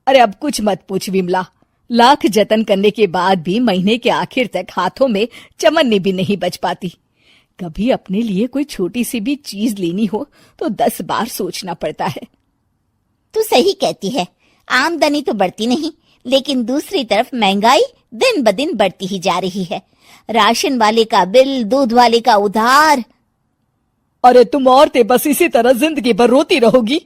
अरे अब कुछ मत पूछ विमला, लाख जतन करने के बाद भी महीने के आखिर तक हाथों में चमन्नी भी नहीं बच पाती। कभी अपने लिए कोई छोटी सी भी चीज लेनी हो तो 10 बार सोचना पड़ता है। तू सही कहती है, आमदनी तो बढ़ती नहीं, लेकिन दूसरी तरफ महंगाई दिन ब दिन बढ़ती ही जा रही है। राशन वाले का बिल, दूध वाले का उधार। अरे तुम औरतें बस इसी तरह जिंदगी भर रोती रहोगी।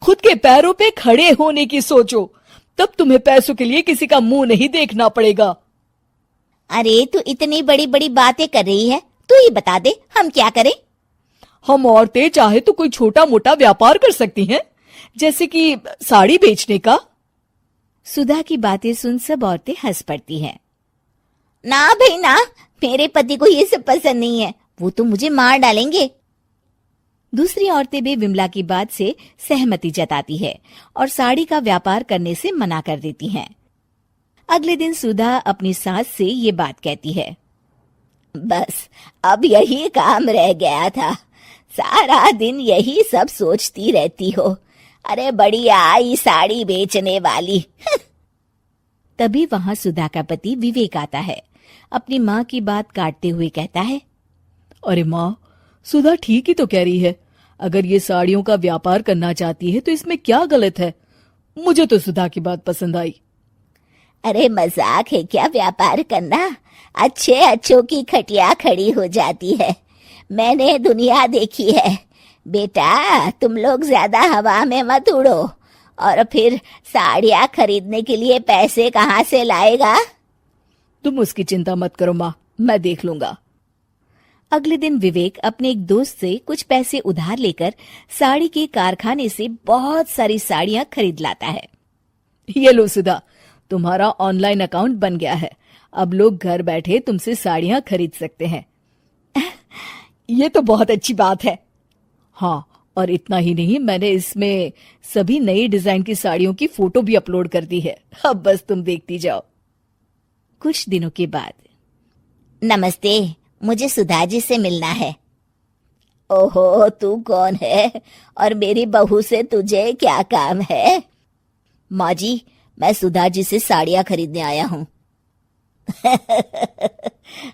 खुद के पैरों पे खड़े होने की सोचो, तब तुम्हें पैसों के लिए किसी का मुंह नहीं देखना पड़ेगा। अरे तू इतनी बड़ी बड़ी बातें कर रही है, तू ही बता दे हम क्या करें। हम औरतें चाहे तो कोई छोटा मोटा व्यापार कर सकती हैं, जैसे कि साड़ी बेचने का। सुधा की बातें सुन सब औरतें हंस पड़ती हैं। ना भाई ना, मेरे पति को ये सब पसंद नहीं है, वो तो मुझे मार डालेंगे। दूसरी औरतें भी विमला की बात से सहमति जताती है और साड़ी का व्यापार करने से मना कर देती हैं। अगले दिन सुधा अपनी सास से ये बात कहती है। बस अब यही काम रह गया था, सारा दिन यही सब सोचती रहती हो। अरे बढ़िया आई साड़ी बेचने वाली। तभी वहां सुधा का पति विवेक आता है। अपनी माँ की बात काटते हुए कहता है, अरे माँ, सुधा ठीक ही तो कह रही है। अगर ये साड़ियों का व्यापार करना चाहती है तो इसमें क्या गलत है। मुझे तो सुधा की बात पसंद आई। अरे मजाक है क्या व्यापार करना? अच्छे अच्छों की खटिया खड़ी हो जाती है। मैंने दुनिया देखी है। बेटा तुम लोग ज्यादा हवा में मत उड़ो, और फिर साड़ियाँ खरीदने के लिए पैसे कहाँ से लाएगा? तुम उसकी चिंता मत करो माँ, मैं देख लूंगा। अगले दिन विवेक अपने एक दोस्त से कुछ पैसे उधार लेकर साड़ी के कारखाने से बहुत सारी साड़ियाँ खरीद लाता है। ये लो सुधा, तुम्हारा ऑनलाइन अकाउंट बन गया है। अब लोग घर बैठे तुमसे साड़ियाँ खरीद सकते हैं। ये तो बहुत अच्छी बात है। हाँ, और इतना ही नहीं, मैंने इसमें सभी नई डिजाइन की साड़ियों की फोटो भी अपलोड कर दी है। अब बस तुम देखती जाओ। कुछ दिनों के बाद, नमस्ते, मुझे सुधा जी से मिलना है। ओहो, तू कौन है और मेरी बहू से तुझे क्या काम है? माँ जी, मैं सुधा जी से साड़ियाँ खरीदने आया हूँ।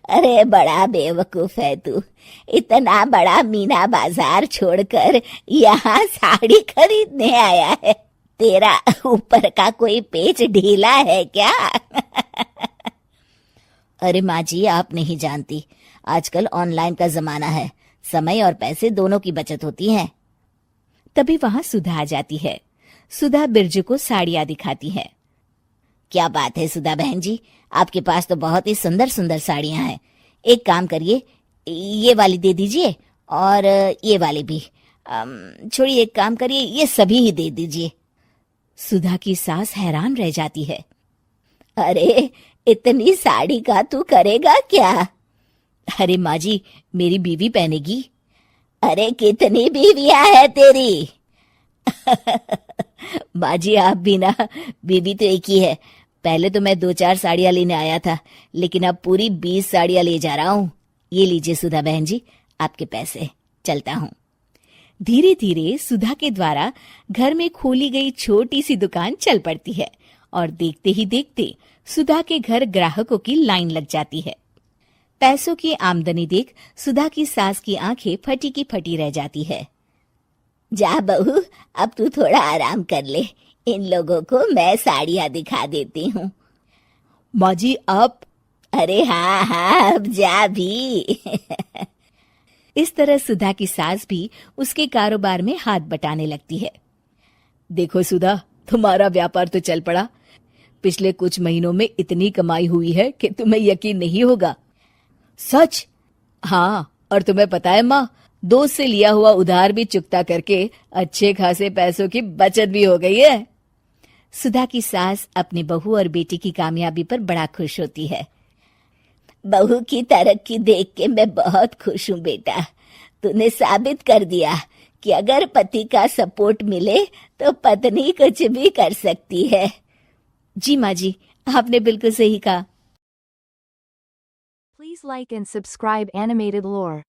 अरे बड़ा बेवकूफ है तू, इतना बड़ा मीना बाजार छोड़कर यहाँ साड़ी खरीदने आया है। तेरा ऊपर का कोई पेच ढीला है क्या? अरे माँ जी, आप नहीं जानती, आजकल ऑनलाइन का जमाना है, समय और पैसे दोनों की बचत होती है। तभी वहां सुधा आ जाती है। सुधा बिरजू को साड़ियाँ दिखाती है। क्या बात है सुधा बहन जी, आपके पास तो बहुत ही सुंदर सुंदर साड़ियाँ हैं। एक काम करिए, ये वाली दे दीजिए और ये वाली भी। छोड़िए, एक काम करिए, ये सभी ही दे दीजिए। सुधा की सास हैरान रह जाती है। अरे इतनी साड़ी का तू करेगा क्या? अरे माँ जी, मेरी बीवी पहनेगी। अरे कितनी बीवियां है तेरी? माँ जी आप भी ना, बीवी तो एक ही है। पहले तो मैं 2-4 साड़ियाँ लेने आया था, लेकिन अब पूरी 20 साड़ियाँ ले जा रहा हूँ। ये लीजिए सुधा बहन जी, आपके पैसे, चलता हूँ। धीरे धीरे सुधा के द्वारा घर में खोली गई छोटी सी दुकान चल पड़ती है और देखते ही देखते सुधा के घर ग्राहकों की लाइन लग जाती है। पैसों की आमदनी देख सुधा की सास की आंखें फटी की फटी रह जाती है। जा बहू, अब तू थोड़ा आराम कर ले, इन लोगों को मैं साड़ियाँ दिखा देती हूँ। माँ जी आप? अरे हाँ हाँ, अब जा भी। इस तरह सुधा की सास भी उसके कारोबार में हाथ बटाने लगती है। देखो सुधा, तुम्हारा व्यापार तो चल पड़ा। पिछले कुछ महीनों में इतनी कमाई हुई है कि तुम्हें यकीन नहीं होगा। सच? हाँ, और तुम्हें पता है माँ, दोस्त से लिया हुआ उधार भी चुकता करके अच्छे खासे पैसों की बचत भी हो गई है। सुधा की सास अपनी बहू और बेटी की कामयाबी पर बड़ा खुश होती है। बहू की तरक्की देख के मैं बहुत खुश हूँ बेटा। तूने साबित कर दिया कि अगर पति का सपोर्ट मिले तो पत्नी कुछ भी कर सकती है। जी माँ जी, आपने बिल्कुल सही कहा। Please like and subscribe Animated Lore.